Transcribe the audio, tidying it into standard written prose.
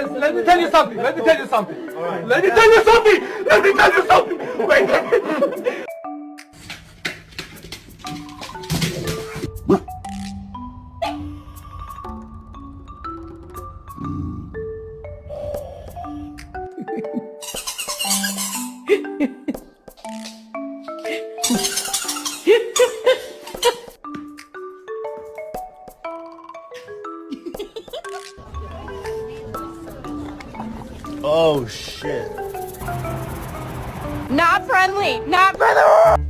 let me tell you something. Let me tell you something. Let me tell you something. Let me tell you something. Wait. Oh shit. Not friendly. Not friendly.